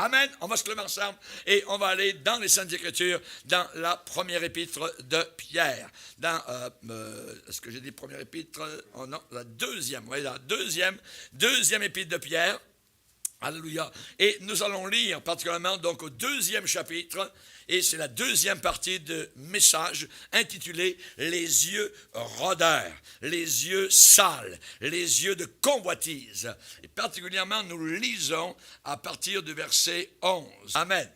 Amen. On va se lever ensemble et on va aller dans les Saintes Écritures, dans la première épître de Pierre. Dans, est-ce que j'ai dit première épître? Oh non, la deuxième. Oui, la deuxième épître de Pierre. Alléluia. Et nous allons lire particulièrement donc au deuxième chapitre, et c'est la deuxième partie de message intitulé « Les yeux rôdeurs », les yeux sales, les yeux de convoitise. Et particulièrement, nous lisons à partir du verset 11. Amen.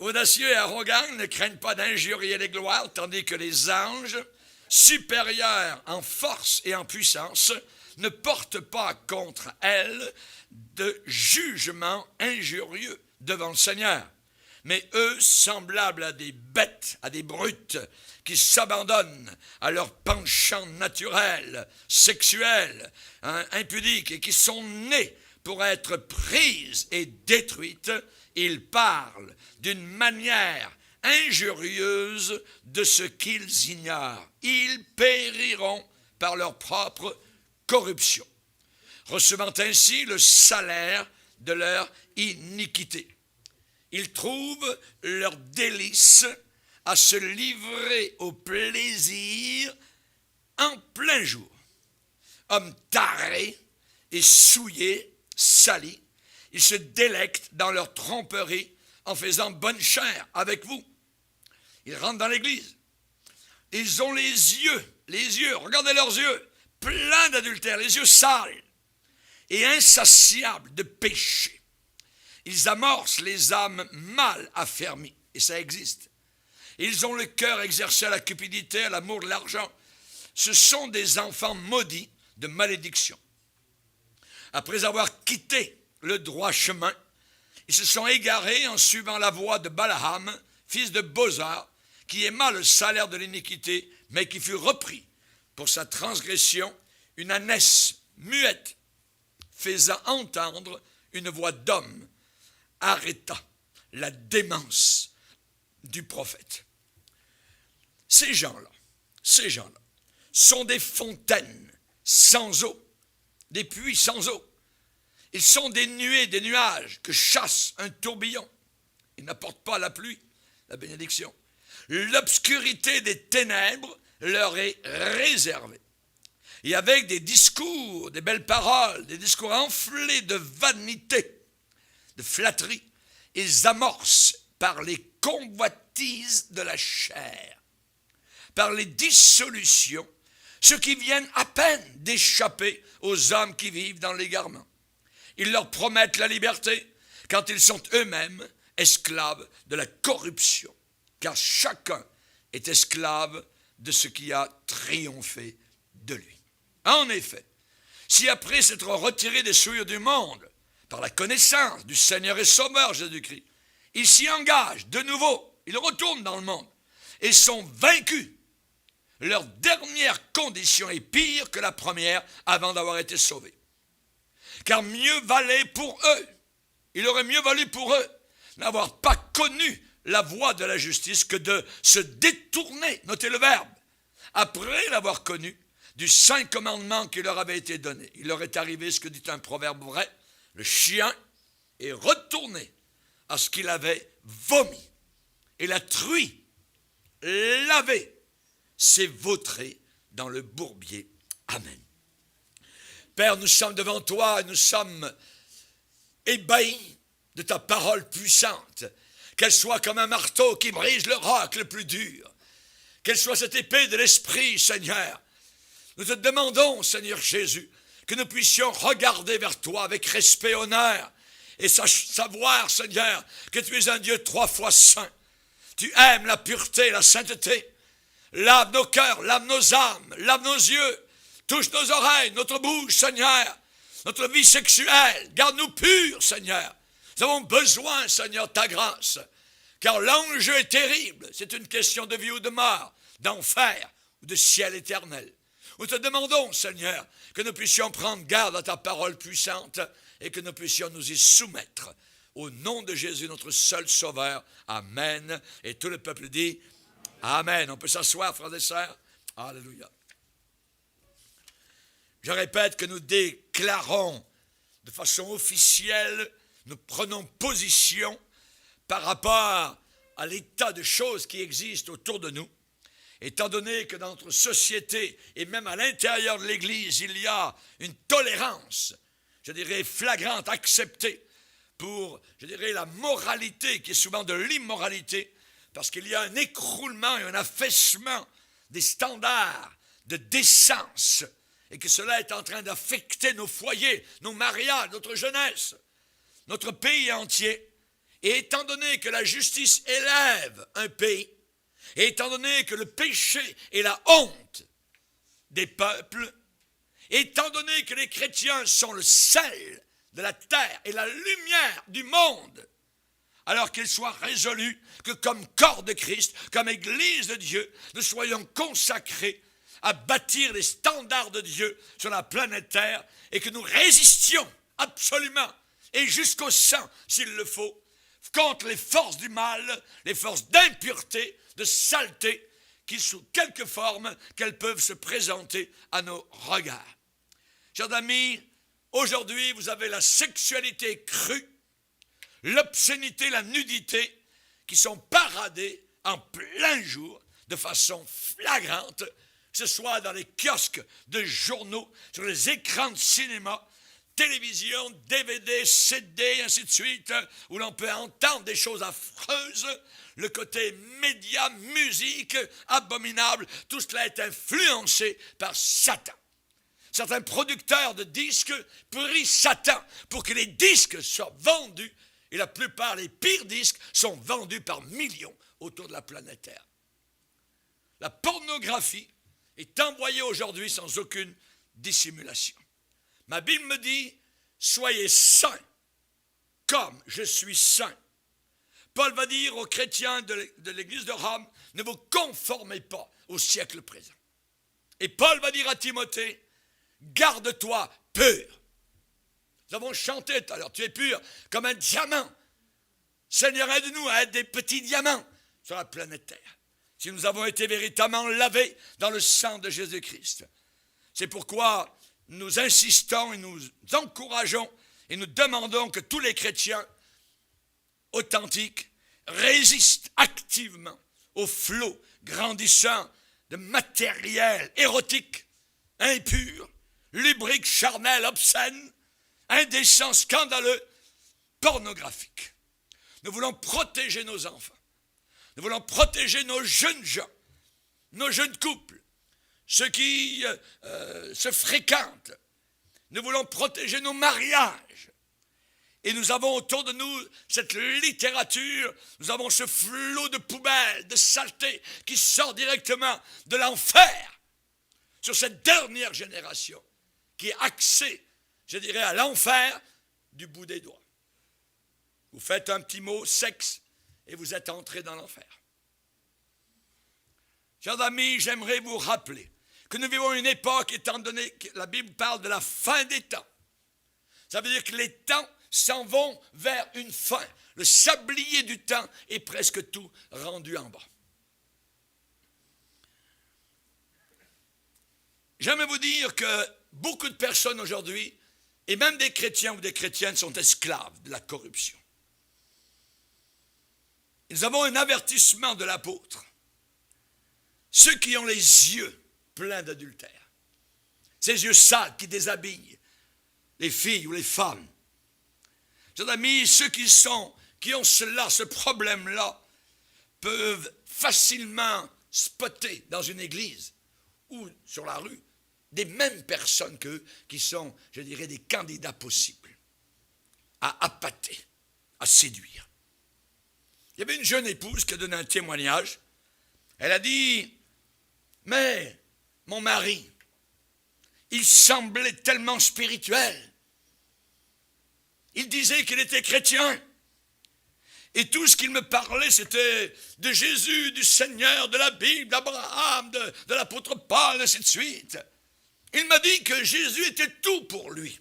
Audacieux et arrogants ne craignent pas d'injurier les gloires, tandis que les anges, supérieurs en force et en puissance, ne portent pas contre elles de jugement injurieux devant le Seigneur. Mais eux, semblables à des bêtes, à des brutes, qui s'abandonnent à leurs penchants naturels, sexuels, impudiques, et qui sont nés pour être prises et détruites, ils parlent d'une manière injurieuse de ce qu'ils ignorent. Ils périront par leur propre corruption, recevant ainsi le salaire de leur iniquité. Ils trouvent leur délice à se livrer au plaisir en plein jour. Hommes tarés et souillés, salis, ils se délectent dans leur tromperie en faisant bonne chère avec vous. Ils rentrent dans l'église. Ils ont les yeux, regardez leurs yeux, pleins d'adultère, les yeux sales et insatiables de péché. Ils amorcent les âmes mal affermies, et ça existe. Ils ont le cœur exercé à la cupidité, à l'amour de l'argent. Ce sont des enfants maudits de malédiction. Après avoir quitté le droit chemin, ils se sont égarés en suivant la voie de Balaam, fils de Bosar, qui aima le salaire de l'iniquité, mais qui fut repris pour sa transgression, une ânesse muette, faisant entendre une voix d'homme, arrêta la démence du prophète. Ces gens-là sont des fontaines sans eau, des puits sans eau. Ils sont des nuées, des nuages que chasse un tourbillon. Ils n'apportent pas la pluie, la bénédiction. L'obscurité des ténèbres leur est réservée. Et avec des discours, des belles paroles, des discours enflés de vanité, de flatterie, ils amorcent par les convoitises de la chair, par les dissolutions, ceux qui viennent à peine d'échapper aux hommes qui vivent dans l'égarement. Ils leur promettent la liberté quand ils sont eux-mêmes esclaves de la corruption, car chacun est esclave de ce qui a triomphé de lui. En effet, si après s'être retiré des souillures du monde, par la connaissance du Seigneur et Sauveur Jésus-Christ, ils s'y engagent de nouveau, ils retournent dans le monde et sont vaincus, leur dernière condition est pire que la première avant d'avoir été sauvés. Car mieux valait pour eux, il aurait mieux valu pour eux n'avoir pas connu la voie de la justice que de se détourner, notez le verbe, après l'avoir connu, du saint commandement qui leur avait été donné. Il leur est arrivé ce que dit un proverbe vrai, le chien est retourné à ce qu'il avait vomi, et la truie lavée s'est vautrée dans le bourbier. Amen. Père, nous sommes devant toi et nous sommes ébahis de ta parole puissante, qu'elle soit comme un marteau qui brise le roc le plus dur, qu'elle soit cette épée de l'esprit, Seigneur. Nous te demandons, Seigneur Jésus, que nous puissions regarder vers toi avec respect et honneur et savoir, Seigneur, que tu es un Dieu 3 fois saint. Tu aimes la pureté, la sainteté. Lave nos cœurs, lave nos âmes, lave nos yeux, touche nos oreilles, notre bouche, Seigneur, notre vie sexuelle. Garde-nous purs, Seigneur. Nous avons besoin, Seigneur, de ta grâce, car l'enjeu est terrible. C'est une question de vie ou de mort, d'enfer ou de ciel éternel. Nous te demandons, Seigneur, que nous puissions prendre garde à ta parole puissante et que nous puissions nous y soumettre. Au nom de Jésus, notre seul Sauveur. Amen. Et tout le peuple dit Amen. On peut s'asseoir, frères et sœurs. Alléluia. Je répète que nous déclarons de façon officielle nous prenons position par rapport à l'état de choses qui existent autour de nous, étant donné que dans notre société et même à l'intérieur de l'Église, il y a une tolérance, je dirais flagrante, acceptée pour, je dirais, la moralité qui est souvent de l'immoralité, parce qu'il y a un écroulement et un affaissement des standards de décence et que cela est en train d'affecter nos foyers, nos mariages, notre jeunesse, notre pays entier. Et étant donné que la justice élève un pays, et étant donné que le péché est la honte des peuples, étant donné que les chrétiens sont le sel de la terre et la lumière du monde, alors qu'il soit résolu que comme corps de Christ, comme Église de Dieu, nous soyons consacrés à bâtir les standards de Dieu sur la planète Terre et que nous résistions absolument et jusqu'au sang, s'il le faut, contre les forces du mal, les forces d'impureté, de saleté, qui sous quelque forme qu'elles peuvent se présenter à nos regards. Chers amis, aujourd'hui vous avez la sexualité crue, l'obscénité, la nudité, qui sont paradées en plein jour, de façon flagrante, que ce soit dans les kiosques de journaux, sur les écrans de cinéma, télévision, DVD, CD, ainsi de suite, où l'on peut entendre des choses affreuses, le côté média, musique, abominable, tout cela est influencé par Satan. Certains producteurs de disques prient Satan pour que les disques soient vendus, et la plupart des pires disques sont vendus par millions autour de la planète Terre. La pornographie est envoyée aujourd'hui sans aucune dissimulation. Ma Bible me dit, soyez saints, comme je suis saint. Paul va dire aux chrétiens de l'Église de Rome, ne vous conformez pas au siècle présent. Et Paul va dire à Timothée, garde-toi pur. Nous avons chanté tout à l'heure, tu es pur comme un diamant. Seigneur, aide-nous à être des petits diamants sur la planète Terre. Si nous avons été véritablement lavés dans le sang de Jésus-Christ. C'est pourquoi nous insistons et nous encourageons et nous demandons que tous les chrétiens authentiques résistent activement au flot grandissant de matériel érotique, impur, lubrique, charnel, obscène, indécent, scandaleux, pornographique. Nous voulons protéger nos enfants. Nous voulons protéger nos jeunes gens, nos jeunes couples, ceux qui se fréquentent. Nous voulons protéger nos mariages. Et nous avons autour de nous cette littérature, nous avons ce flot de poubelles, de saleté qui sort directement de l'enfer sur cette dernière génération qui est axée, je dirais, à l'enfer du bout des doigts. Vous faites un petit mot, sexe, et vous êtes entrés dans l'enfer. Chers amis, j'aimerais vous rappeler que nous vivons une époque, étant donné que la Bible parle de la fin des temps. Ça veut dire que les temps s'en vont vers une fin. Le sablier du temps est presque tout rendu en bas. J'aimerais vous dire que beaucoup de personnes aujourd'hui, et même des chrétiens ou des chrétiennes, sont esclaves de la corruption. Nous avons un avertissement de l'apôtre. Ceux qui ont les yeux pleins d'adultère, ces yeux sales qui déshabillent les filles ou les femmes. Chers amis, ceux qui ont cela, ce problème-là, peuvent facilement spotter dans une église ou sur la rue des mêmes personnes qu'eux qui sont, je dirais, des candidats possibles à appâter, à séduire. Il y avait une jeune épouse qui a donné un témoignage. Elle a dit, mais mon mari, il semblait tellement spirituel. Il disait qu'il était chrétien. Et tout ce qu'il me parlait, c'était de Jésus, du Seigneur, de la Bible, d'Abraham, de l'apôtre Paul, ainsi de suite. Il m'a dit que Jésus était tout pour lui.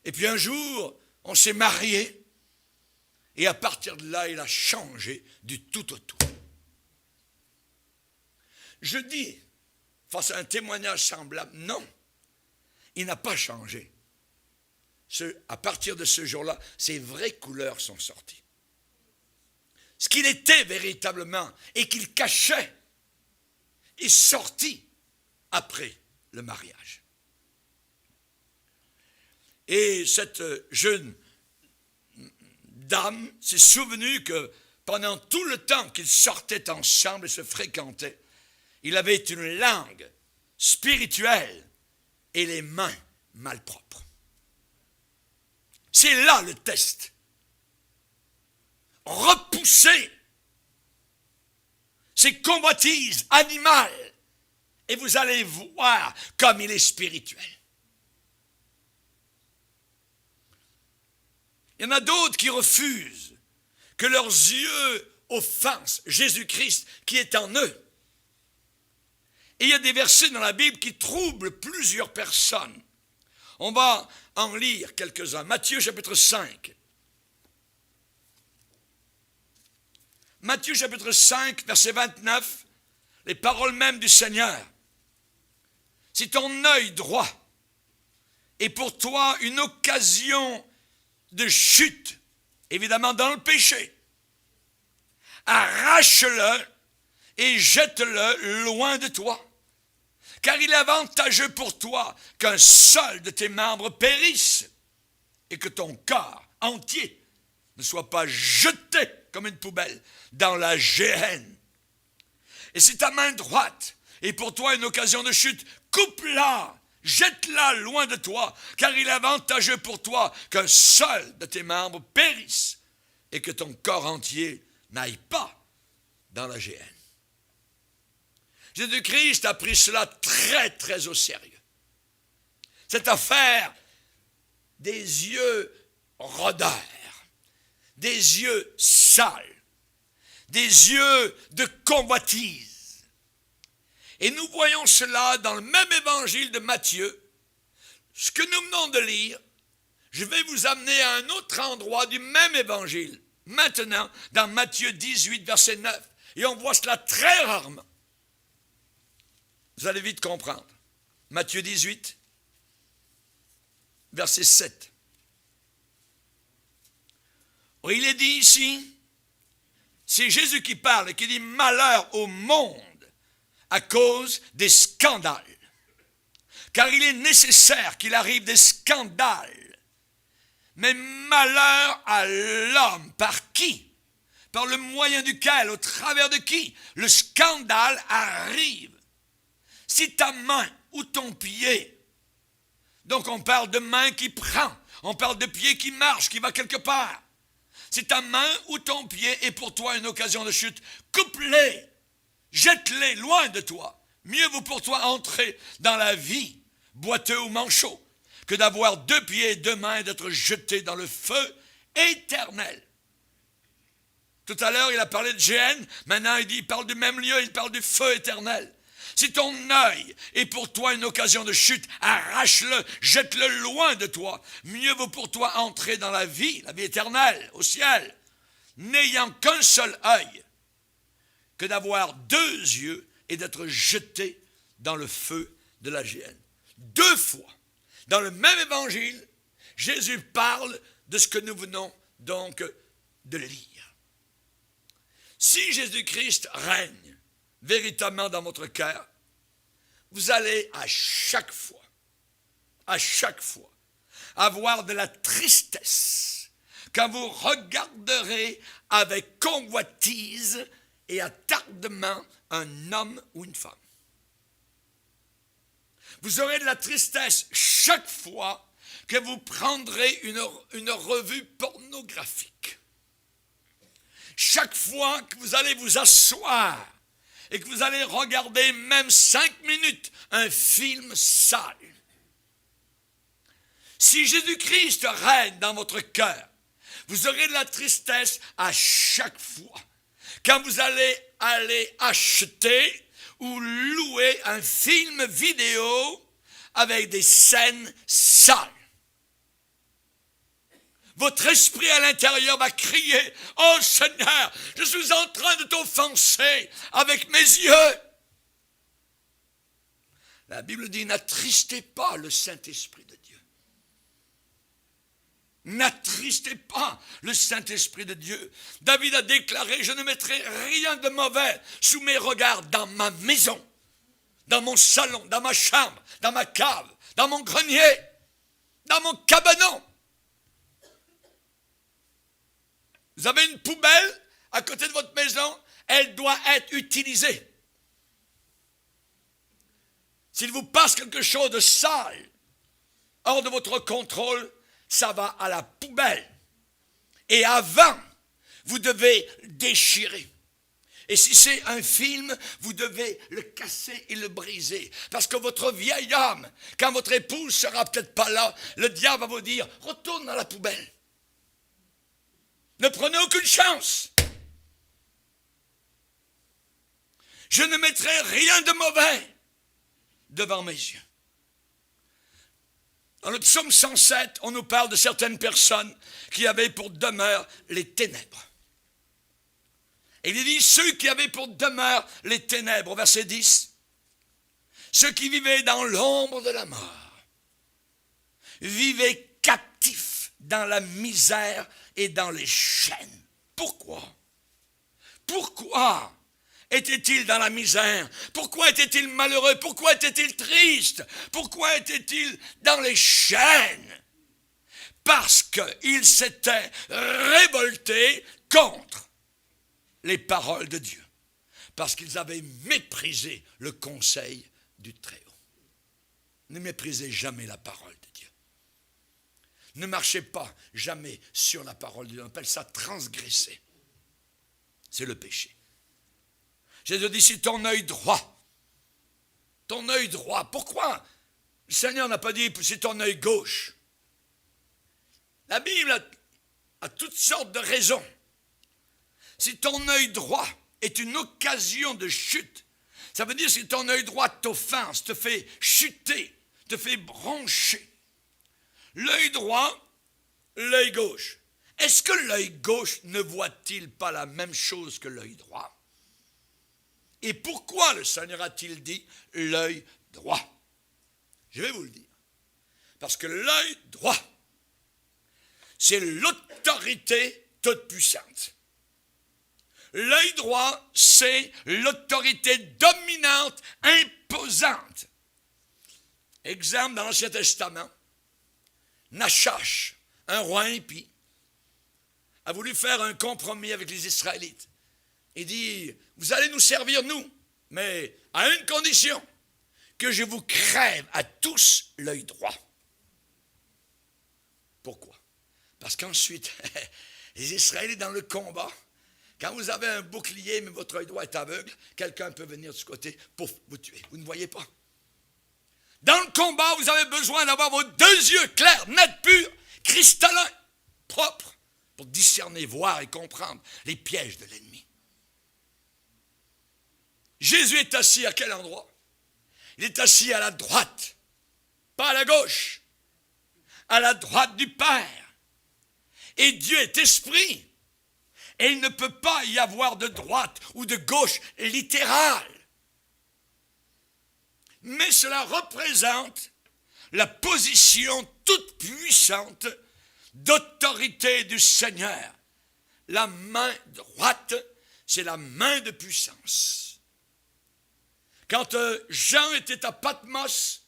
Et puis un jour, on s'est mariés. Et à partir de là, il a changé du tout au tout. Je dis, face à un témoignage semblable, non, il n'a pas changé. à partir de ce jour-là, ses vraies couleurs sont sorties. Ce qu'il était véritablement et qu'il cachait est sorti après le mariage. Et cette jeune dame s'est souvenue que pendant tout le temps qu'ils sortaient ensemble et se fréquentaient, il avait une langue spirituelle et les mains malpropres. C'est là le test. Repoussez ces convoitises animales et vous allez voir comme il est spirituel. Il y en a d'autres qui refusent que leurs yeux offensent Jésus-Christ qui est en eux. Et il y a des versets dans la Bible qui troublent plusieurs personnes. On va en lire quelques-uns. Matthieu chapitre 5. Matthieu chapitre 5, verset 29, les paroles mêmes du Seigneur. Si ton œil droit est pour toi une occasion de chute, évidemment dans le péché, arrache-le et jette-le loin de toi. Car il est avantageux pour toi qu'un seul de tes membres périsse et que ton corps entier ne soit pas jeté comme une poubelle dans la géhenne. Et si ta main droite est pour toi une occasion de chute, coupe-la, jette-la loin de toi, car il est avantageux pour toi qu'un seul de tes membres périsse et que ton corps entier n'aille pas dans la géhenne. Jésus-Christ a pris cela très, très au sérieux. Cette affaire des yeux rôdeurs, des yeux sales, des yeux de convoitise. Et nous voyons cela dans le même évangile de Matthieu. Ce que nous venons de lire, je vais vous amener à un autre endroit du même évangile. Maintenant, dans Matthieu 18, verset 9. Et on voit cela très rarement. Vous allez vite comprendre. Matthieu 18, verset 7. Il est dit ici, c'est Jésus qui parle et qui dit « Malheur au monde à cause des scandales. Car il est nécessaire qu'il arrive des scandales. Mais malheur à l'homme, par qui? Par le moyen duquel, au travers de qui, le scandale arrive. Si ta main ou ton pied, donc on parle de main qui prend, on parle de pied qui marche, qui va quelque part. Si ta main ou ton pied est pour toi une occasion de chute, coupe-les, jette-les loin de toi. Mieux vaut pour toi entrer dans la vie, boiteux ou manchot, que d'avoir 2 pieds et 2 mains et d'être jeté dans le feu éternel. Tout à l'heure, il a parlé de géhenne, maintenant il parle du même lieu, il parle du feu éternel. Si ton œil est pour toi une occasion de chute, arrache-le, jette-le loin de toi. Mieux vaut pour toi entrer dans la vie éternelle, au ciel, n'ayant qu'un seul œil, que d'avoir 2 yeux et d'être jeté dans le feu de la géhenne. 2 fois, dans le même évangile, Jésus parle de ce que nous venons donc de lire. Si Jésus-Christ règne véritablement dans votre cœur, vous allez à chaque fois, avoir de la tristesse quand vous regarderez avec convoitise et attardement un homme ou une femme. Vous aurez de la tristesse chaque fois que vous prendrez une revue pornographique. Chaque fois que vous allez vous asseoir et que vous allez regarder même 5 minutes un film sale. Si Jésus-Christ règne dans votre cœur, vous aurez de la tristesse à chaque fois quand vous allez acheter ou louer un film vidéo avec des scènes sales. Votre esprit à l'intérieur va crier « Oh Seigneur, je suis en train de t'offenser avec mes yeux. » La Bible dit « N'attristez pas le Saint-Esprit de Dieu. » N'attristez pas le Saint-Esprit de Dieu. David a déclaré, je ne mettrai rien de mauvais sous mes regards dans ma maison, dans mon salon, dans ma chambre, dans ma cave, dans mon grenier, dans mon cabanon. Vous avez une poubelle à côté de votre maison, elle doit être utilisée. S'il vous passe quelque chose de sale, hors de votre contrôle, ça va à la poubelle. Et avant, vous devez déchirer. Et si c'est un film, vous devez le casser et le briser. Parce que votre vieil homme, quand votre épouse sera peut-être pas là, le diable va vous dire, retourne dans la poubelle. Ne prenez aucune chance. Je ne mettrai rien de mauvais devant mes yeux. Dans le psaume 107, on nous parle de certaines personnes qui avaient pour demeure les ténèbres. Et il dit, ceux qui avaient pour demeure les ténèbres, au verset 10, ceux qui vivaient dans l'ombre de la mort, vivaient captifs dans la misère et dans les chaînes. Pourquoi? Pourquoi était-il dans la misère? Pourquoi était-il malheureux? Pourquoi était-il triste? Pourquoi était-il dans les chaînes? Parce qu'il s'était révolté contre les paroles de Dieu. Parce qu'ils avaient méprisé le conseil du Très-Haut. Ne méprisez jamais la parole de Dieu. Ne marchez pas jamais sur la parole de Dieu. On appelle ça transgresser. C'est le péché. Jésus dit, c'est ton œil droit. Ton œil droit. Pourquoi le Seigneur n'a pas dit, c'est ton œil gauche? La Bible a toutes sortes de raisons. Si ton œil droit est une occasion de chute, ça veut dire si ton œil droit t'offense, te fait chuter, te fait broncher. L'œil droit, l'œil gauche. Est-ce que l'œil gauche ne voit-il pas la même chose que l'œil droit? Et pourquoi le Seigneur a-t-il dit l'œil droit? Je vais vous le dire. Parce que l'œil droit, c'est l'autorité toute puissante. L'œil droit, c'est l'autorité dominante, imposante. Exemple dans l'Ancien Testament, Nachash, un roi impie, a voulu faire un compromis avec les Israélites. Il dit, vous allez nous servir, nous, mais à une condition, que je vous crève à tous l'œil droit. Pourquoi? Parce qu'ensuite, les Israélites dans le combat, quand vous avez un bouclier, mais votre œil droit est aveugle, quelqu'un peut venir de ce côté, pouf, vous tuer. Vous ne voyez pas. Dans le combat, vous avez besoin d'avoir vos deux yeux clairs, nets, purs, cristallins, propres, pour discerner, voir et comprendre les pièges de l'ennemi. Jésus est assis à quel endroit? Il est assis à la droite, pas à la gauche, à la droite du Père. Et Dieu est esprit. Et il ne peut pas y avoir de droite ou de gauche littérale. Mais cela représente la position toute puissante d'autorité du Seigneur. La main droite, c'est la main de puissance. Quand Jean était à Patmos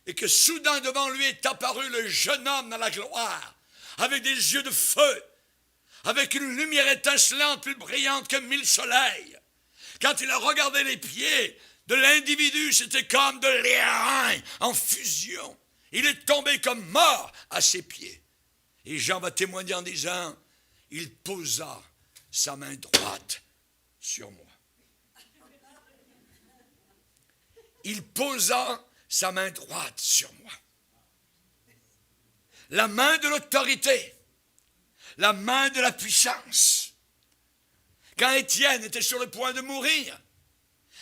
et que soudain devant lui est apparu le jeune homme dans la gloire, avec des yeux de feu, avec une lumière étincelante plus brillante que 1000 soleils. Quand il a regardé les pieds de l'individu, c'était comme de l'airain en fusion. Il est tombé comme mort à ses pieds. Et Jean va témoigner en disant, il posa sa main droite sur moi. Il posa sa main droite sur moi. La main de l'autorité. La main de la puissance. Quand Étienne était sur le point de mourir,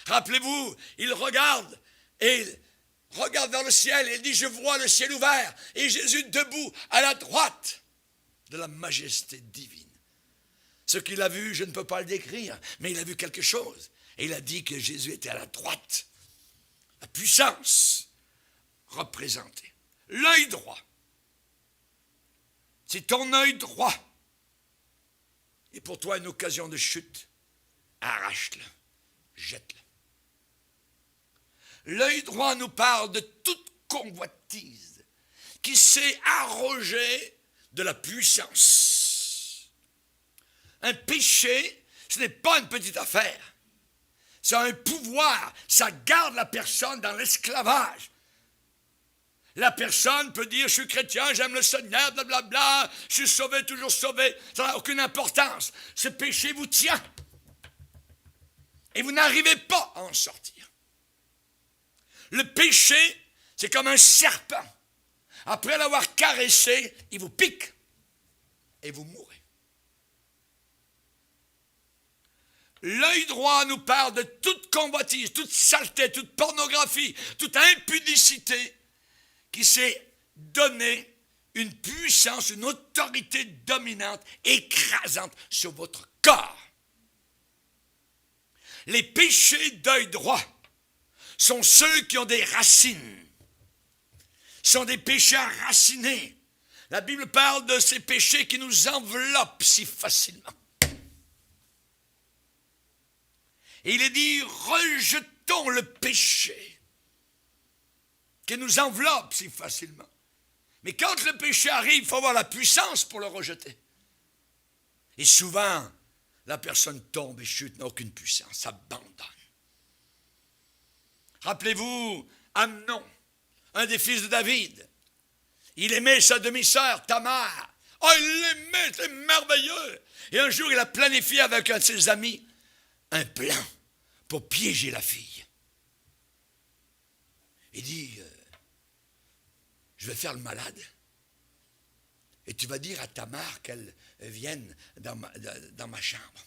rappelez-vous, il regarde et il regarde vers le ciel et il dit, je vois le ciel ouvert et Jésus debout à la droite de la majesté divine. Ce qu'il a vu, je ne peux pas le décrire, mais il a vu quelque chose. Et il a dit que Jésus était à la droite. La puissance représentée. L'œil droit. Si ton œil droit est pour toi une occasion de chute, arrache-le, jette-le. L'œil droit nous parle de toute convoitise qui s'est arrogée de la puissance. Un péché, ce n'est pas une petite affaire. C'est un pouvoir. Ça garde la personne dans l'esclavage. La personne peut dire, je suis chrétien, j'aime le Seigneur, blablabla, je suis sauvé, toujours sauvé. Ça n'a aucune importance. Ce péché vous tient. Et vous n'arrivez pas à en sortir. Le péché, c'est comme un serpent. Après l'avoir caressé, il vous pique et vous mourrez. L'œil droit nous parle de toute convoitise, toute saleté, toute pornographie, toute impudicité qui s'est donné une puissance, une autorité dominante, écrasante sur votre corps. Les péchés d'œil droit sont ceux qui ont des racines, sont des péchés enracinés. La Bible parle de ces péchés qui nous enveloppent si facilement. Et il est dit, rejetons le péché qui nous enveloppe si facilement. Mais quand le péché arrive, il faut avoir la puissance pour le rejeter. Et souvent, la personne tombe et chute, n'a aucune puissance, abandonne. Rappelez-vous, Amnon, un des fils de David. Il aimait sa demi-sœur, Tamar. Oh, il l'aimait, c'est merveilleux. Et un jour, il a planifié avec un de ses amis un plan pour piéger la fille. Il dit, je vais faire le malade. Et tu vas dire à Tamar qu'elle vienne dans ma chambre,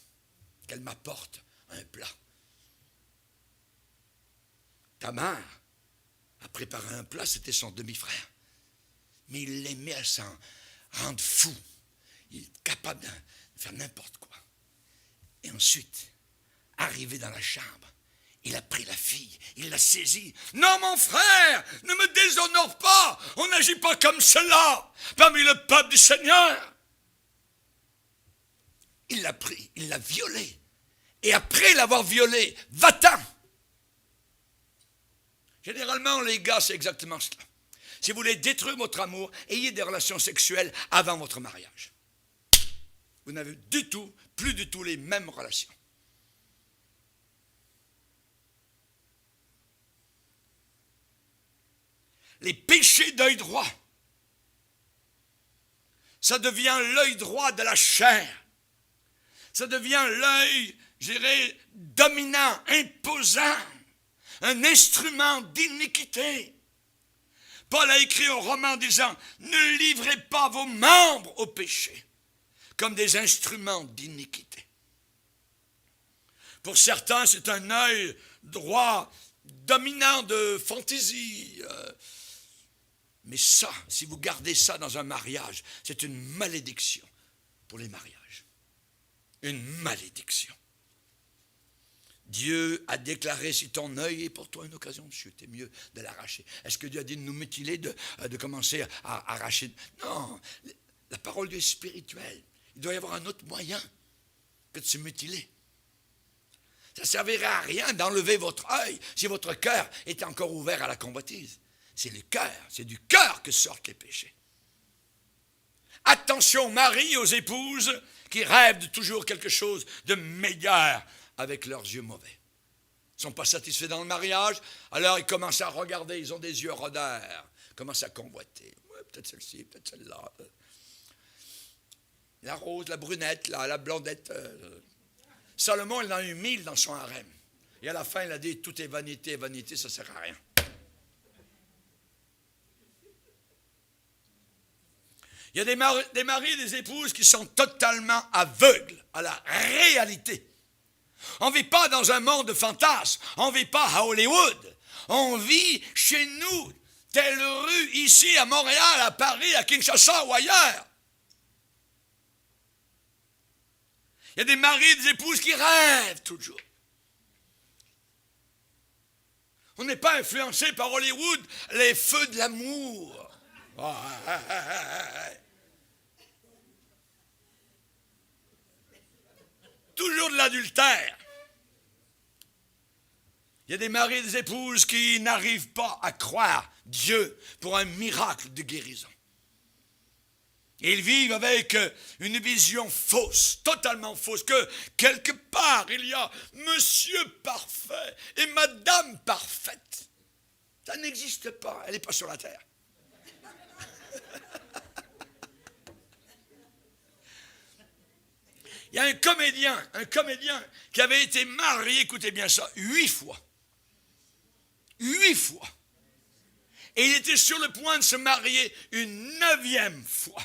qu'elle m'apporte un plat. Tamar a préparé un plat, c'était son demi-frère. Mais il l'aimait à s'en rendre fou. Il est capable de faire n'importe quoi. Et ensuite, arrivé dans la chambre, il a pris la fille, il l'a saisie. Non, mon frère, ne me déshonore pas. On n'agit pas comme cela parmi le peuple du Seigneur. Il l'a pris, il l'a violée. Et après l'avoir violée, va-t'en. Généralement, les gars, c'est exactement cela. Si vous voulez détruire votre amour, ayez des relations sexuelles avant votre mariage. Vous n'avez plus du tout les mêmes relations. Les péchés d'œil droit, ça devient l'œil droit de la chair. Ça devient l'œil, je dirais, dominant, imposant, un instrument d'iniquité. Paul a écrit au Romain en disant, ne livrez pas vos membres au péché comme des instruments d'iniquité. Pour certains, c'est un œil droit, dominant de fantaisie. Mais ça, si vous gardez ça dans un mariage, c'est une malédiction pour les mariages. Une malédiction. Dieu a déclaré, si ton œil est pour toi une occasion de chute, c'est mieux de l'arracher. Est-ce que Dieu a dit de nous mutiler, de commencer à arracher? Non, la parole de Dieu est spirituelle. Il doit y avoir un autre moyen que de se mutiler. Ça ne servirait à rien d'enlever votre œil si votre cœur est encore ouvert à la convoitise. C'est le cœur, c'est du cœur que sortent les péchés. Attention, Marie, aux épouses qui rêvent de toujours quelque chose de meilleur avec leurs yeux mauvais. Ils ne sont pas satisfaits dans le mariage, alors ils commencent à regarder, ils ont des yeux rôdeurs, ils commencent à convoiter. Ouais, peut-être celle-ci, peut-être celle-là. La rose, la brunette, la blondette. Salomon, il en a eu 1000 dans son harem. Et à la fin, il a dit, tout est vanité, vanité, ça ne sert à rien. Il y a des maris et des épouses qui sont totalement aveugles à la réalité. On ne vit pas dans un monde de fantasmes. On ne vit pas à Hollywood. On vit chez nous, telle rue, ici, à Montréal, à Paris, à Kinshasa ou ailleurs. Il y a des maris et des épouses qui rêvent toujours. On n'est pas influencé par Hollywood, les feux de l'amour. toujours de l'adultère. Il y a des maris et des épouses qui n'arrivent pas à croire Dieu pour un miracle de guérison. Et ils vivent avec une vision fausse, totalement fausse, que quelque part il y a monsieur parfait et madame parfaite. Ça n'existe pas, elle n'est pas sur la terre. Il y a un comédien qui avait été marié, écoutez bien ça, 8 fois. 8 fois. Et il était sur le point de se marier une 9e fois.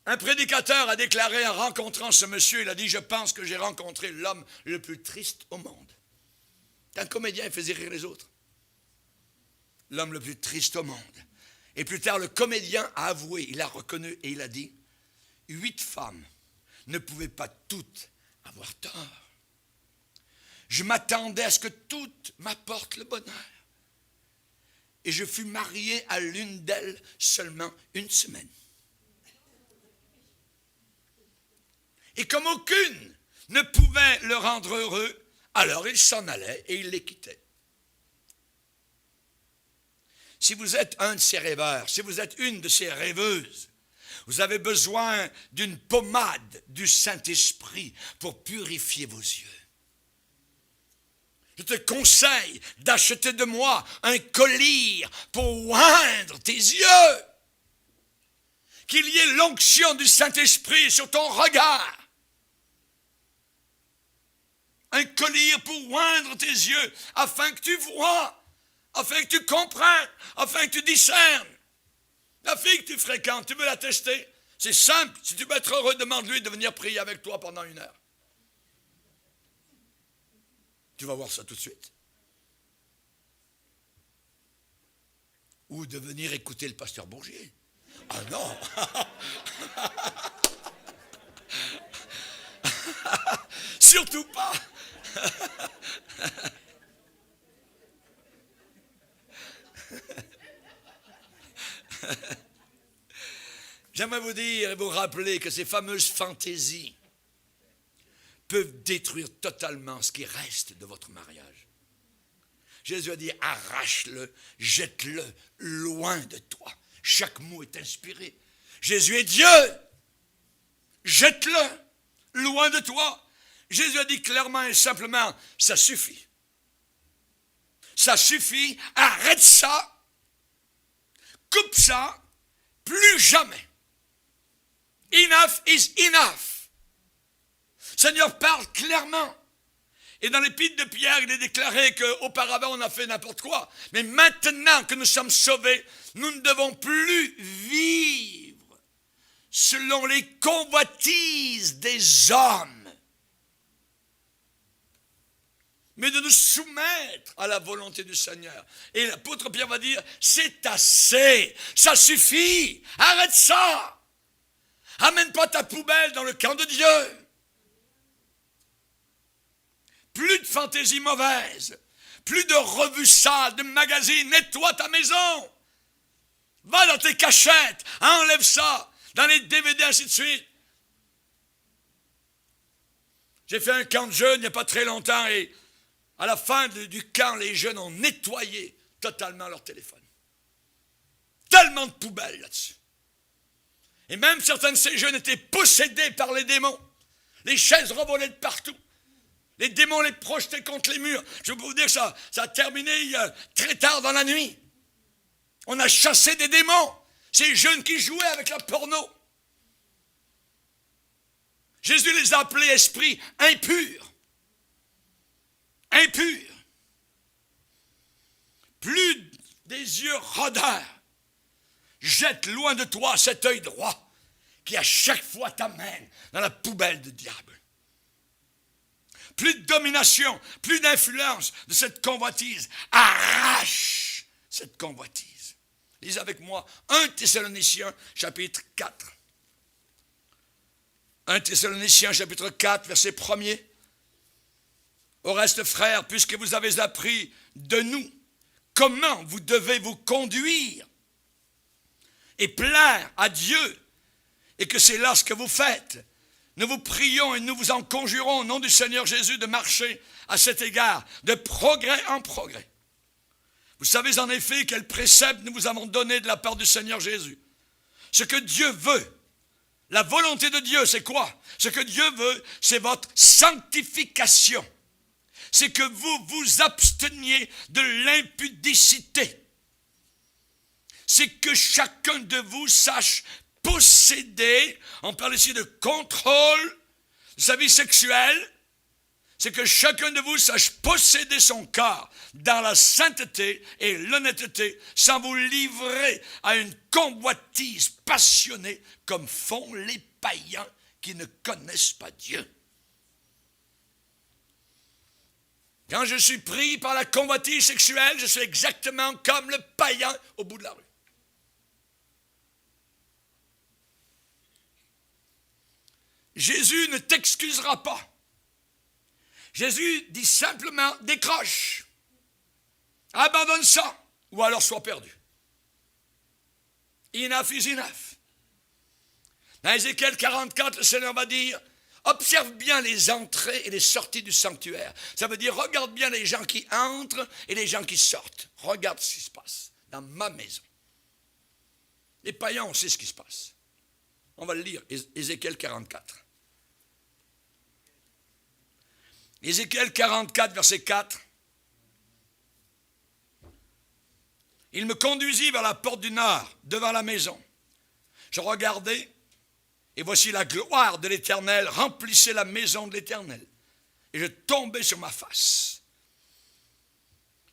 Un prédicateur a déclaré en rencontrant ce monsieur, il a dit, je pense que j'ai rencontré l'homme le plus triste au monde. Un comédien, il faisait rire les autres. L'homme le plus triste au monde. Et plus tard, le comédien a avoué, il a reconnu et il a dit, 8 femmes ne pouvaient pas toutes avoir tort. Je m'attendais à ce que toutes m'apportent le bonheur. Et je fus marié à l'une d'elles seulement 1 semaine. Et comme aucune ne pouvait le rendre heureux, alors il s'en allait et il les quittait. Si vous êtes un de ces rêveurs, si vous êtes une de ces rêveuses, vous avez besoin d'une pommade du Saint-Esprit pour purifier vos yeux. Je te conseille d'acheter de moi un collyre pour oindre tes yeux. Qu'il y ait l'onction du Saint-Esprit sur ton regard. Un collyre pour oindre tes yeux, afin que tu vois, afin que tu comprennes, afin que tu discernes. La fille que tu fréquentes, tu veux la tester? C'est simple, si tu veux être heureux, demande-lui de venir prier avec toi pendant 1 heure. Tu vas voir ça tout de suite. Ou de venir écouter le pasteur Bourgier. Ah non! Surtout pas! J'aimerais vous dire et vous rappeler que ces fameuses fantaisies peuvent détruire totalement ce qui reste de votre mariage. Jésus a dit, arrache-le, jette-le loin de toi. Chaque mot est inspiré. Jésus est Dieu. Jette-le loin de toi. Jésus a dit clairement et simplement, ça suffit. Ça suffit, arrête ça, coupe ça, plus jamais. Enough is enough. Le Seigneur parle clairement. Et dans l'épître de Pierre, il est déclaré qu'auparavant on a fait n'importe quoi. Mais maintenant que nous sommes sauvés, nous ne devons plus vivre selon les convoitises des hommes, mais de nous soumettre à la volonté du Seigneur. Et l'apôtre Pierre va dire, c'est assez, ça suffit, arrête ça. Amène pas ta poubelle dans le camp de Dieu. Plus de fantaisies mauvaises, plus de revues sales, de magazines, nettoie ta maison. Va dans tes cachettes, enlève ça, dans les DVD, ainsi de suite. J'ai fait un camp de jeunes il n'y a pas très longtemps et à la fin du camp, les jeunes ont nettoyé totalement leur téléphone. Tellement de poubelles là-dessus. Et même certains de ces jeunes étaient possédés par les démons. Les chaises revolaient de partout. Les démons les projetaient contre les murs. Je peux vous dire que ça a terminé très tard dans la nuit. On a chassé des démons. Ces jeunes qui jouaient avec la porno. Jésus les a appelés esprits impurs. Impurs. Plus des yeux rôdeurs. Jette loin de toi cet œil droit qui à chaque fois t'amène dans la poubelle du diable. Plus de domination, plus d'influence de cette convoitise. Arrache cette convoitise. Lisez avec moi 1 Thessaloniciens chapitre 4. 1 Thessaloniciens chapitre 4, verset 1er. Au reste, frères, puisque vous avez appris de nous comment vous devez vous conduire et plaire à Dieu, et que c'est là ce que vous faites, nous vous prions et nous vous en conjurons au nom du Seigneur Jésus de marcher à cet égard, de progrès en progrès. Vous savez en effet quel précepte nous vous avons donné de la part du Seigneur Jésus. Ce que Dieu veut, la volonté de Dieu, c'est quoi? Ce que Dieu veut, c'est votre sanctification. C'est que vous vous absteniez de l'impudicité. C'est que chacun de vous sache posséder, on parle ici de contrôle de sa vie sexuelle, c'est que chacun de vous sache posséder son corps dans la sainteté et l'honnêteté, sans vous livrer à une convoitise passionnée comme font les païens qui ne connaissent pas Dieu. Quand je suis pris par la convoitise sexuelle, je suis exactement comme le païen au bout de la rue. Jésus ne t'excusera pas. Jésus dit simplement, décroche, abandonne ça, ou alors sois perdu. Enough is enough. Dans Ézéchiel 44, le Seigneur va dire, observe bien les entrées et les sorties du sanctuaire. Ça veut dire, regarde bien les gens qui entrent et les gens qui sortent. Regarde ce qui se passe dans ma maison. Les païens, on sait ce qui se passe. On va le lire, Ézéchiel 44. Ézéchiel 44, verset 4. Il me conduisit vers la porte du nord, devant la maison. Je regardai, et voici la gloire de l'Éternel remplissait la maison de l'Éternel. Et je tombai sur ma face.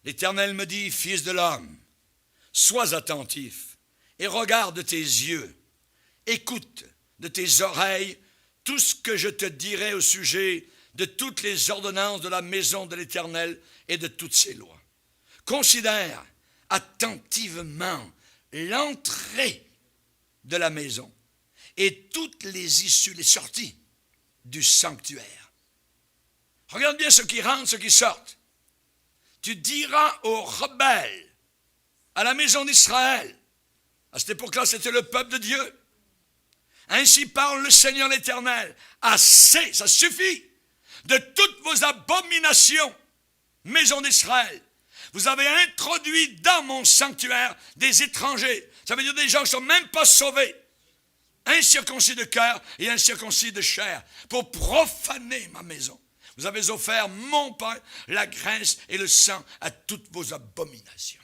L'Éternel me dit, fils de l'homme, sois attentif et regarde de tes yeux, écoute de tes oreilles tout ce que je te dirai au sujet de toutes les ordonnances de la maison de l'Éternel et de toutes ses lois. Considère attentivement l'entrée de la maison et toutes les issues, les sorties du sanctuaire. Regarde bien ceux qui rentrent, ceux qui sortent. Tu diras aux rebelles, à la maison d'Israël, à cette époque-là, c'était le peuple de Dieu. Ainsi parle le Seigneur l'Éternel. Assez, ça suffit. De toutes vos abominations, maison d'Israël, vous avez introduit dans mon sanctuaire des étrangers. Ça veut dire des gens qui ne sont même pas sauvés. Incirconcis de cœur et incirconcis de chair, pour profaner ma maison. Vous avez offert mon pain, la graisse et le sang à toutes vos abominations.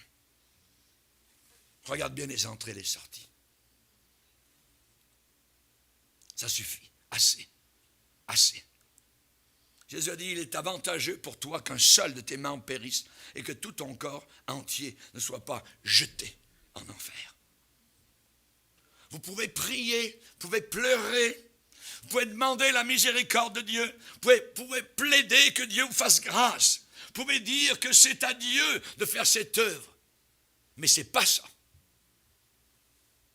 Regarde bien les entrées et les sorties. Ça suffit. Assez. Assez. Jésus a dit, il est avantageux pour toi qu'un seul de tes membres périsse et que tout ton corps entier ne soit pas jeté en enfer. Vous pouvez prier, vous pouvez pleurer, vous pouvez demander la miséricorde de Dieu, vous pouvez plaider que Dieu vous fasse grâce, vous pouvez dire que c'est à Dieu de faire cette œuvre. Mais ce n'est pas ça.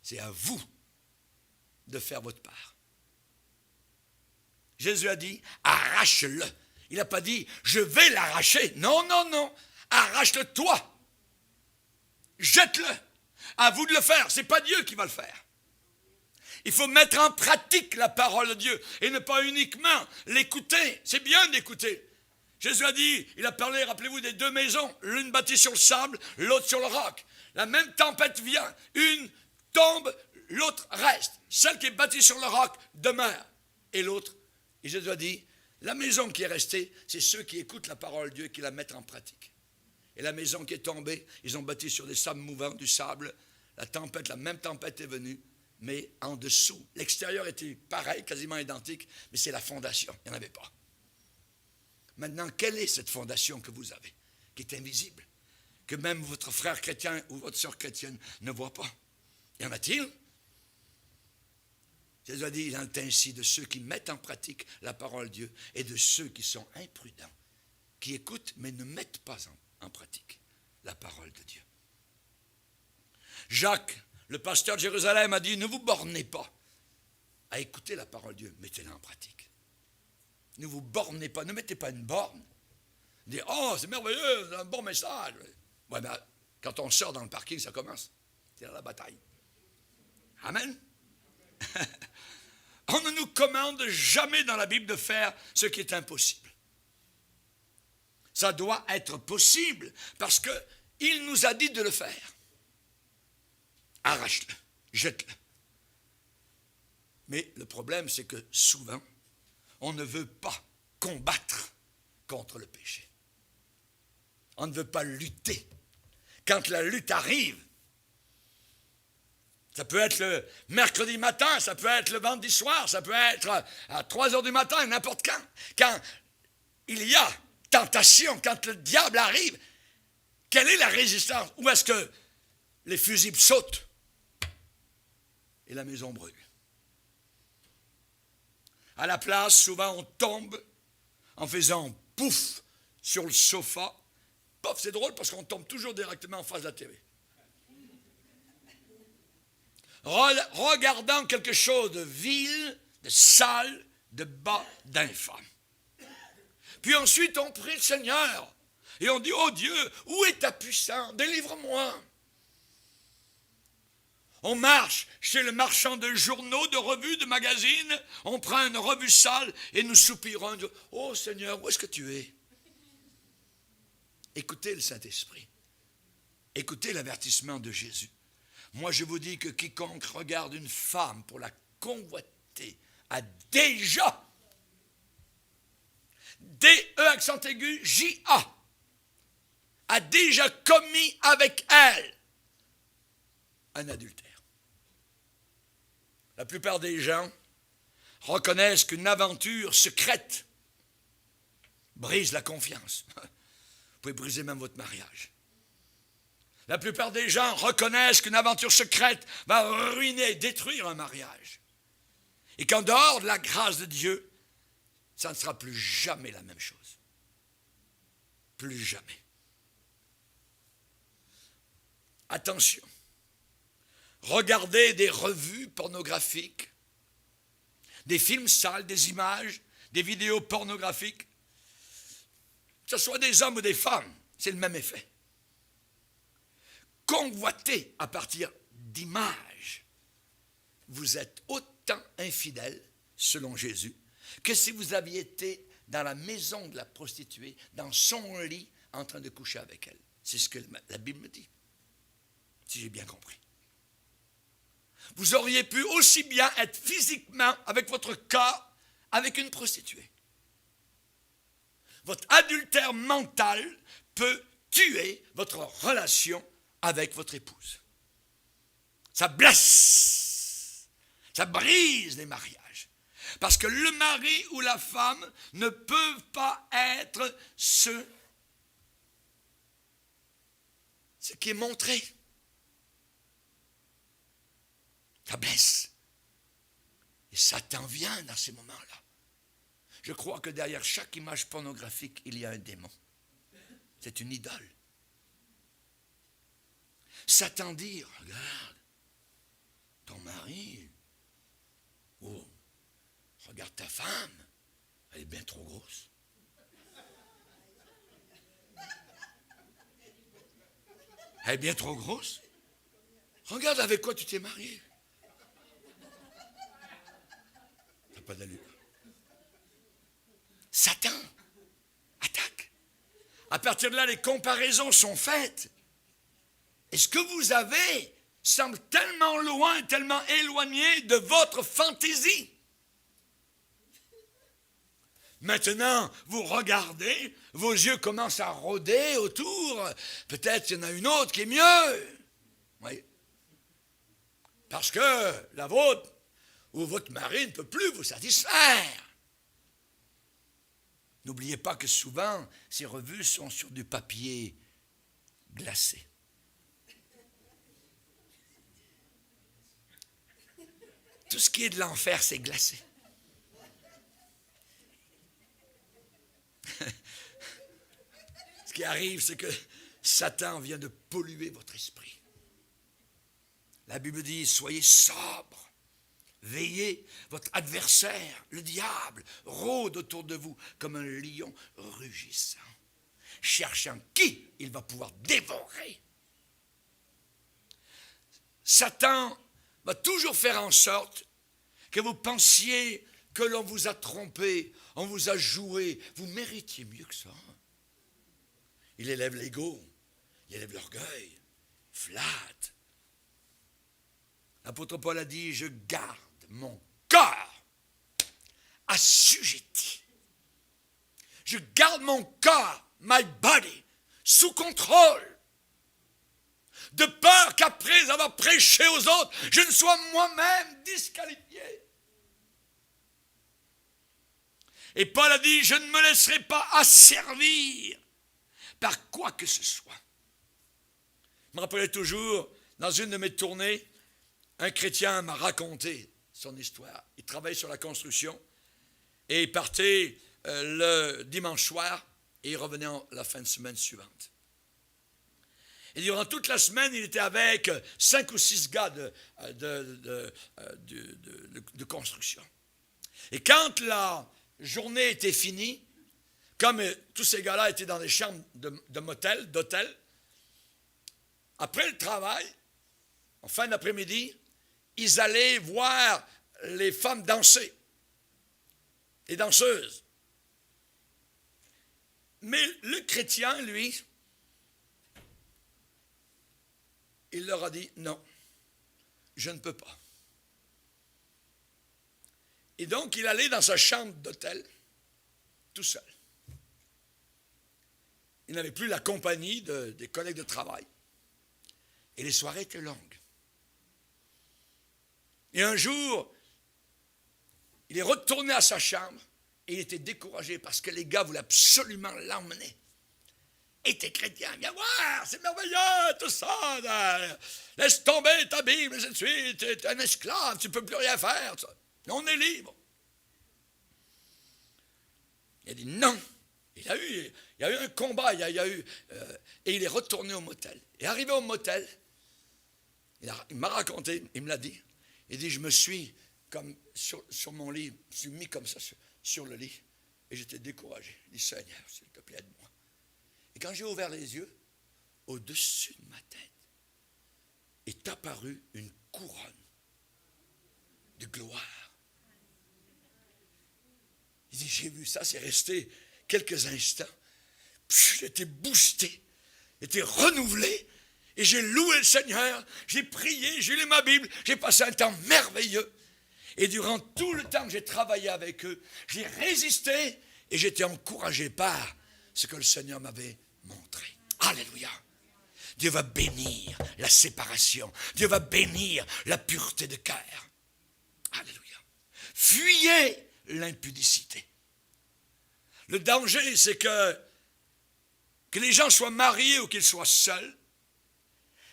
C'est à vous de faire votre part. Jésus a dit, arrache-le. Il n'a pas dit, je vais l'arracher. Non, non, non. Arrache-le toi. Jette-le. À vous de le faire. Ce n'est pas Dieu qui va le faire. Il faut mettre en pratique la parole de Dieu et ne pas uniquement l'écouter. C'est bien d'écouter. Jésus a dit, il a parlé, rappelez-vous, des deux maisons. L'une bâtie sur le sable, l'autre sur le roc. La même tempête vient. Une tombe, l'autre reste. Celle qui est bâtie sur le roc demeure. Et l'autre. Et Jésus a dit, la maison qui est restée, c'est ceux qui écoutent la parole de Dieu et qui la mettent en pratique. Et la maison qui est tombée, ils ont bâti sur des sables mouvants, du sable. La tempête, la même tempête est venue, mais en dessous. L'extérieur était pareil, quasiment identique, mais c'est la fondation. Il n'y en avait pas. Maintenant, quelle est cette fondation que vous avez, qui est invisible, que même votre frère chrétien ou votre sœur chrétienne ne voit pas? Y en a-t-il? Jésus a dit, il en est ainsi de ceux qui mettent en pratique la parole de Dieu et de ceux qui sont imprudents, qui écoutent mais ne mettent pas en pratique la parole de Dieu. Jacques, le pasteur de Jérusalem, a dit, ne vous bornez pas à écouter la parole de Dieu, mettez-la en pratique. Ne vous bornez pas, ne mettez pas une borne. Dites, oh, c'est merveilleux, c'est un bon message. Ouais, mais quand on sort dans le parking, ça commence. C'est dans la bataille. Amen. On ne nous commande jamais dans la Bible de faire ce qui est impossible. Ça doit être possible parce qu'il nous a dit de le faire. Arrache-le, jette-le. Mais le problème, c'est que souvent, on ne veut pas combattre contre le péché. On ne veut pas lutter. Quand la lutte arrive, ça peut être le mercredi matin, ça peut être le vendredi soir, ça peut être à 3 heures du matin, n'importe quand. Quand il y a tentation, quand le diable arrive, quelle est la résistance? Où est-ce que les fusibles sautent et la maison brûle? À la place, souvent, on tombe en faisant pouf sur le sofa. Pouf, c'est drôle parce qu'on tombe toujours directement en face de la télé. Regardant quelque chose de vil, de sale, de bas, d'infâme. Puis ensuite, on prie le Seigneur. Et on dit, oh Dieu, où est ta puissance? Délivre-moi. On marche chez le marchand de journaux, de revues, de magazines. On prend une revue sale et nous soupirons. Oh Seigneur, où est-ce que tu es? Écoutez le Saint-Esprit. Écoutez l'avertissement de Jésus. Moi, je vous dis que quiconque regarde une femme pour la convoiter a déjà, D-E accent aigu, J-A, a déjà commis avec elle un adultère. La plupart des gens reconnaissent qu'une aventure secrète brise la confiance. Vous pouvez briser même votre mariage. La plupart des gens reconnaissent qu'une aventure secrète va ruiner, détruire un mariage. Et qu'en dehors de la grâce de Dieu, ça ne sera plus jamais la même chose. Plus jamais. Attention. Regardez des revues pornographiques, des films sales, des images, des vidéos pornographiques, que ce soit des hommes ou des femmes, c'est le même effet. Convoiter à partir d'images, vous êtes autant infidèle, selon Jésus, que si vous aviez été dans la maison de la prostituée, dans son lit, en train de coucher avec elle. C'est ce que la Bible me dit, si j'ai bien compris. Vous auriez pu aussi bien être physiquement, avec votre corps, avec une prostituée. Votre adultère mental peut tuer votre relation avec votre épouse. Ça blesse, ça brise les mariages. Parce que le mari ou la femme ne peuvent pas être ce qui est montré. Ça blesse. Et Satan vient dans ces moments-là. Je crois que derrière chaque image pornographique, il y a un démon. C'est une idole. Satan dit, regarde, ton mari, oh, regarde ta femme, elle est bien trop grosse. Elle est bien trop grosse. Regarde avec quoi tu t'es marié. T'as pas d'allure. Satan attaque. À partir de là, les comparaisons sont faites. Et ce que vous avez semble tellement loin, tellement éloigné de votre fantaisie. Maintenant, vous regardez, vos yeux commencent à rôder autour. Peut-être qu'il y en a une autre qui est mieux. Oui. Parce que la vôtre ou votre mari ne peut plus vous satisfaire. N'oubliez pas que souvent, ces revues sont sur du papier glacé. Tout ce qui est de l'enfer, c'est glacé. Ce qui arrive, c'est que Satan vient de polluer votre esprit. La Bible dit, soyez sobres. Veillez, votre adversaire, le diable, rôde autour de vous comme un lion rugissant, cherchant qui il va pouvoir dévorer. Satan va toujours faire en sorte que vous pensiez que l'on vous a trompé, on vous a joué, vous méritiez mieux que ça. Il élève l'ego, il élève l'orgueil, flatte. L'apôtre Paul a dit, je garde mon corps assujetti. Je garde mon corps, my body, sous contrôle. De peur qu'après avoir prêché aux autres, je ne sois moi-même disqualifié. Et Paul a dit, je ne me laisserai pas asservir par quoi que ce soit. Je me rappelais toujours, dans une de mes tournées, un chrétien m'a raconté son histoire. Il travaillait sur la construction et il partait le dimanche soir et il revenait la fin de semaine suivante. Et durant toute la semaine, il était avec 5 ou 6 gars de construction. Et quand la journée était finie, comme tous ces gars-là étaient dans des chambres de motel, d'hôtel, après le travail, en fin d'après-midi, ils allaient voir les femmes danser, les danseuses. Mais le chrétien, lui, il leur a dit, non, je ne peux pas. Et donc, il allait dans sa chambre d'hôtel, tout seul. Il n'avait plus la compagnie des collègues de travail. Et les soirées étaient longues. Et un jour, il est retourné à sa chambre et il était découragé parce que les gars voulaient absolument l'emmener. Et t'es chrétien, viens voir, c'est merveilleux, tout ça. Laisse tomber ta Bible, et ainsi de suite, t'es un esclave, tu ne peux plus rien faire. Ça. On est libre. Il a dit non. Il y a eu un combat, et il est retourné au motel. Et arrivé au motel, il m'a raconté, il me l'a dit. Il dit, je me suis, comme sur mon lit, je me suis mis comme ça sur le lit. Et j'étais découragé. Il dit, Seigneur, s'il te plaît, aide-moi. Et quand j'ai ouvert les yeux, au-dessus de ma tête, est apparue une couronne de gloire. Il dit, j'ai vu ça, c'est resté quelques instants. J'étais boosté, j'étais renouvelé, et j'ai loué le Seigneur, j'ai prié, j'ai lu ma Bible, j'ai passé un temps merveilleux. Et durant tout le temps que j'ai travaillé avec eux, j'ai résisté et j'étais encouragé par ce que le Seigneur m'avait montré. Alléluia. Dieu va bénir la séparation. Dieu va bénir la pureté de cœur. Alléluia. Fuyez l'impudicité. Le danger, c'est que les gens soient mariés ou qu'ils soient seuls,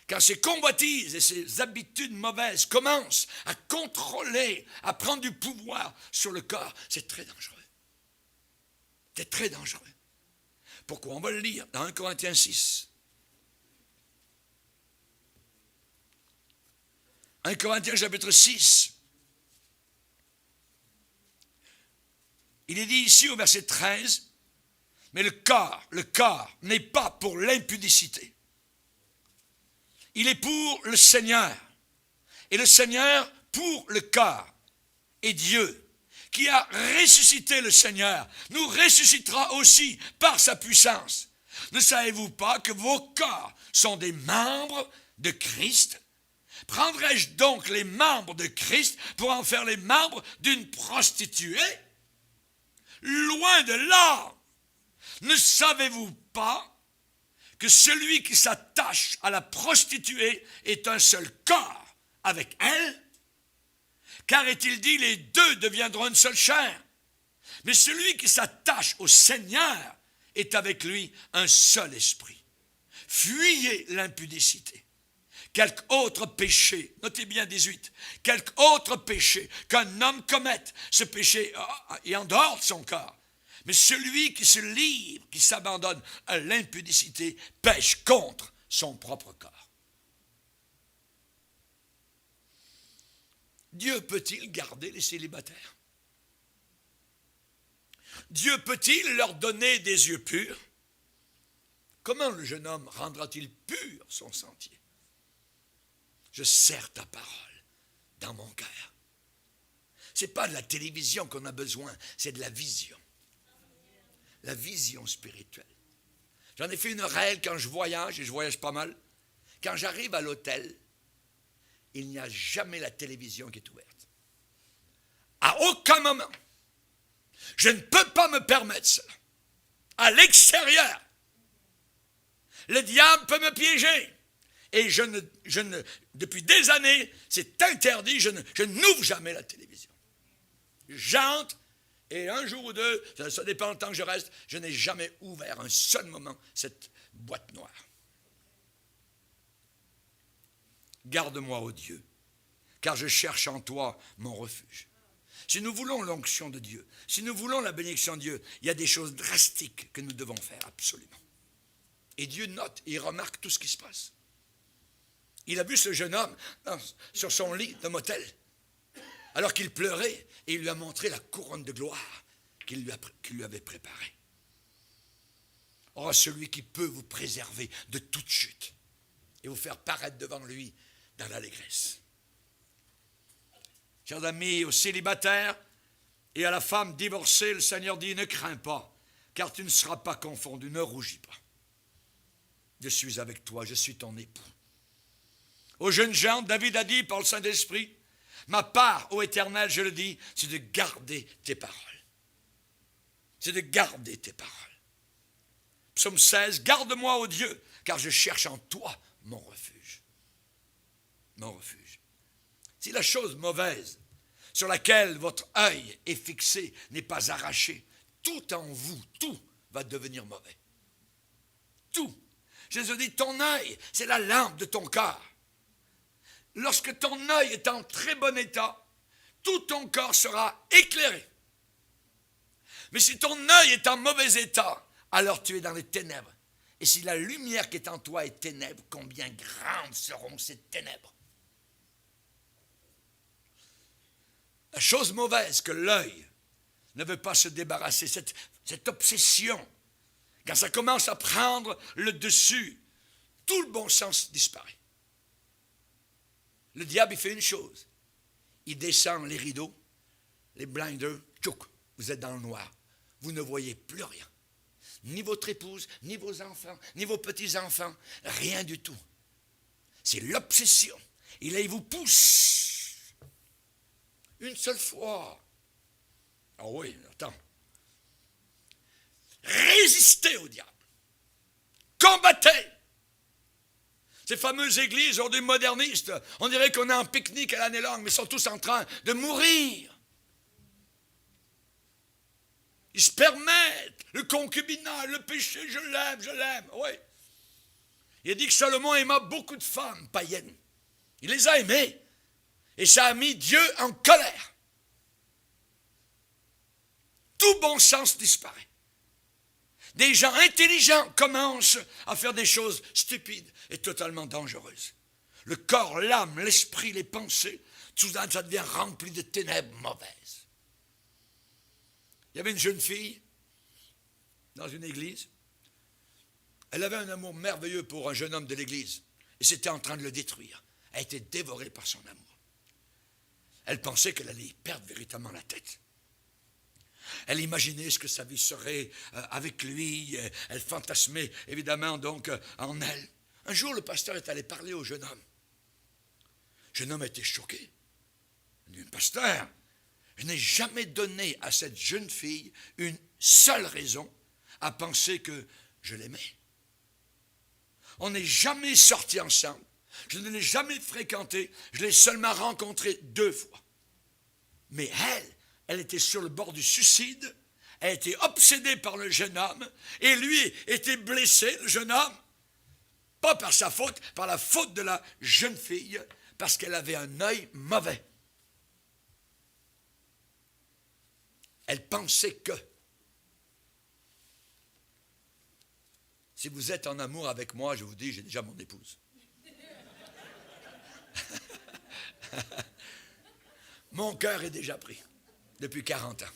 quand ces convoitises et ces habitudes mauvaises commencent à contrôler, à prendre du pouvoir sur le corps, c'est très dangereux. C'est très dangereux. Pourquoi? On va le lire dans 1 Corinthiens 6. 1 Corinthiens chapitre 6. Il est dit ici au verset 13, mais le corps n'est pas pour l'impudicité. Il est pour le Seigneur. Et le Seigneur pour le corps. Et Dieu, qui a ressuscité le Seigneur, nous ressuscitera aussi par sa puissance. Ne savez-vous pas que vos corps sont des membres de Christ? Prendrais-je donc les membres de Christ pour en faire les membres d'une prostituée? Loin de là! Ne savez-vous pas que celui qui s'attache à la prostituée est un seul corps avec elle? Car est-il dit, les deux deviendront une seule chair. Mais celui qui s'attache au Seigneur est avec lui un seul esprit. Fuyez l'impudicité. Quelque autre péché, notez bien 18, quelque autre péché qu'un homme commette, ce péché est en dehors de son corps. Mais celui qui se livre, qui s'abandonne à l'impudicité, pêche contre son propre corps. Dieu peut-il garder les célibataires? Dieu peut-il leur donner des yeux purs? Comment le jeune homme rendra-t-il pur son sentier? Je serre ta parole dans mon cœur. Ce n'est pas de la télévision qu'on a besoin, c'est de la vision. La vision spirituelle. J'en ai fait une règle quand je voyage, et je voyage pas mal. Quand j'arrive à l'hôtel, il n'y a jamais la télévision qui est ouverte. À aucun moment. Je ne peux pas me permettre cela. À l'extérieur, le diable peut me piéger. Et depuis des années, c'est interdit, je n'ouvre jamais la télévision. J'entre, et un jour ou deux, ça dépend du temps que je reste, je n'ai jamais ouvert un seul moment cette boîte noire. Garde-moi, ô Dieu, car je cherche en toi mon refuge. Si nous voulons l'onction de Dieu, si nous voulons la bénédiction de Dieu, il y a des choses drastiques que nous devons faire, absolument. Et Dieu note, il remarque tout ce qui se passe. Il a vu ce jeune homme sur son lit de motel, alors qu'il pleurait, et il lui a montré la couronne de gloire qu'il lui avait préparée. Oh, celui qui peut vous préserver de toute chute et vous faire paraître devant lui dans l'allégresse. Chers amis, aux célibataires et à la femme divorcée, le Seigneur dit, ne crains pas, car tu ne seras pas confondu, ne rougis pas. Je suis avec toi, je suis ton époux. Aux jeunes gens, David a dit par le Saint-Esprit, ma part, ô Éternel, je le dis, c'est de garder tes paroles. C'est de garder tes paroles. Psaume 16, garde-moi, ô Dieu, car je cherche en toi mon refuge. Mon refuge. Si la chose mauvaise sur laquelle votre œil est fixé n'est pas arraché, tout en vous, tout va devenir mauvais. Tout. Jésus dit, ton œil, c'est la lampe de ton corps. Lorsque ton œil est en très bon état, tout ton corps sera éclairé. Mais si ton œil est en mauvais état, alors tu es dans les ténèbres. Et si la lumière qui est en toi est ténèbres, combien grandes seront ces ténèbres? La chose mauvaise que l'œil ne veut pas se débarrasser, cette obsession, quand ça commence à prendre le dessus, tout le bon sens disparaît. Le diable, il fait une chose. Il descend les rideaux, les blinders, tchouk, vous êtes dans le noir. Vous ne voyez plus rien. Ni votre épouse, ni vos enfants, ni vos petits-enfants, rien du tout. C'est l'obsession. Et là, il vous pousse. Une seule fois. Ah oui, attends. Résistez au diable. Combattez. Ces fameuses églises aujourd'hui modernistes, on dirait qu'on est en pique-nique à l'année longue, mais ils sont tous en train de mourir. Ils se permettent le concubinat, le péché, je l'aime, oui. Il a dit que Salomon aima beaucoup de femmes païennes. Il les a aimées. Et ça a mis Dieu en colère. Tout bon sens disparaît. Des gens intelligents commencent à faire des choses stupides et totalement dangereuses. Le corps, l'âme, l'esprit, les pensées, tout ça devient rempli de ténèbres mauvaises. Il y avait une jeune fille dans une église. Elle avait un amour merveilleux pour un jeune homme de l'église et c'était en train de le détruire. Elle était dévorée par son amour. Elle pensait qu'elle allait perdre véritablement la tête. Elle imaginait ce que sa vie serait avec lui. Elle fantasmait évidemment donc en elle. Un jour, le pasteur est allé parler au jeune homme. Le jeune homme était choqué. Il dit, pasteur, je n'ai jamais donné à cette jeune fille une seule raison à penser que je l'aimais. On n'est jamais sortis ensemble. Je ne l'ai jamais fréquentée. Je l'ai seulement rencontrée 2 fois. Mais elle était sur le bord du suicide. Elle était obsédée par le jeune homme. Et lui était blessé, le jeune homme. Pas par sa faute, par la faute de la jeune fille. Parce qu'elle avait un œil mauvais. Elle pensait que. Si vous êtes en amour avec moi, je vous dis, j'ai déjà mon épouse. Mon cœur est déjà pris depuis 40 ans.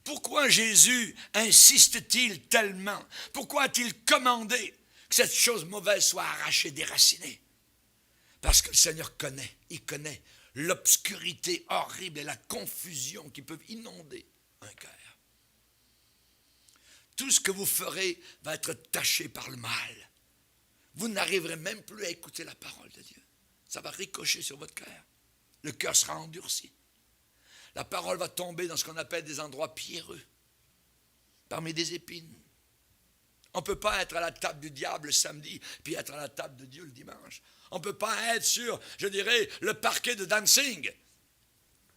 Pourquoi Jésus insiste-t-il tellement? Pourquoi a-t-il commandé que cette chose mauvaise soit arrachée, déracinée? Parce que le Seigneur connaît, il connaît l'obscurité horrible et la confusion qui peuvent inonder un cœur. Tout ce que vous ferez va être taché par le mal. Vous n'arriverez même plus à écouter la parole de Dieu. Ça va ricocher sur votre cœur. Le cœur sera endurci. La parole va tomber dans ce qu'on appelle des endroits pierreux, parmi des épines. On ne peut pas être à la table du diable le samedi, puis être à la table de Dieu le dimanche. On ne peut pas être sur, je dirais, le parquet de dancing,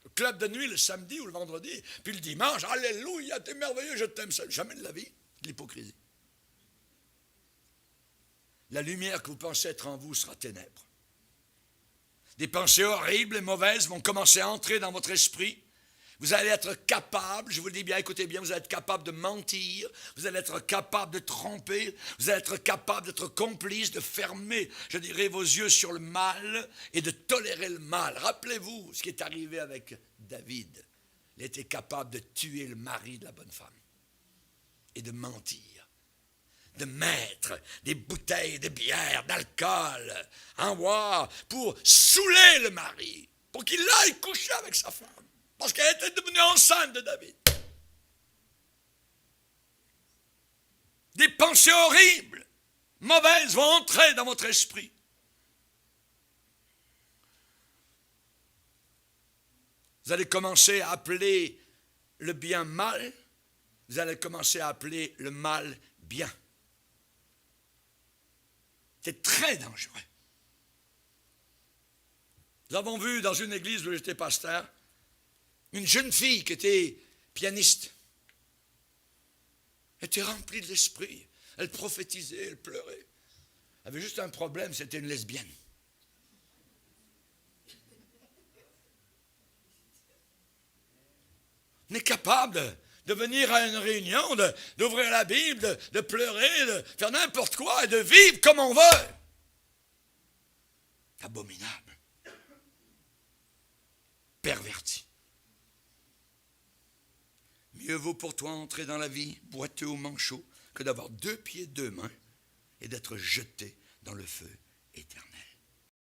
le club de nuit le samedi ou le vendredi, puis le dimanche, alléluia, t'es merveilleux, je t'aime. Jamais de la vie, de l'hypocrisie. La lumière que vous pensez être en vous sera ténèbres. Des pensées horribles et mauvaises vont commencer à entrer dans votre esprit. Vous allez être capable, je vous le dis bien, écoutez bien, vous allez être capable de mentir, vous allez être capable de tromper, vous allez être capable d'être complice, de fermer, je dirais, vos yeux sur le mal et de tolérer le mal. Rappelez-vous ce qui est arrivé avec David. Il était capable de tuer le mari de la bonne femme et de mentir, de mettre des bouteilles de bière, d'alcool en bois pour saouler le mari, pour qu'il aille coucher avec sa femme. Parce qu'elle était devenue enceinte de David. Des pensées horribles, mauvaises vont entrer dans votre esprit. Vous allez commencer à appeler le bien mal, vous allez commencer à appeler le mal bien. C'est très dangereux. Nous avons vu dans une église où j'étais pasteur, une jeune fille qui était pianiste. Elle était remplie de l'esprit. Elle prophétisait, elle pleurait. Elle avait juste un problème, c'était une lesbienne. On est capable de venir à une réunion, d'ouvrir la Bible, de pleurer, de faire n'importe quoi et de vivre comme on veut. Abominable. Perverti. Mieux vaut pour toi entrer dans la vie boiteux au manchot que d'avoir 2 pieds, 2 mains et d'être jeté dans le feu éternel.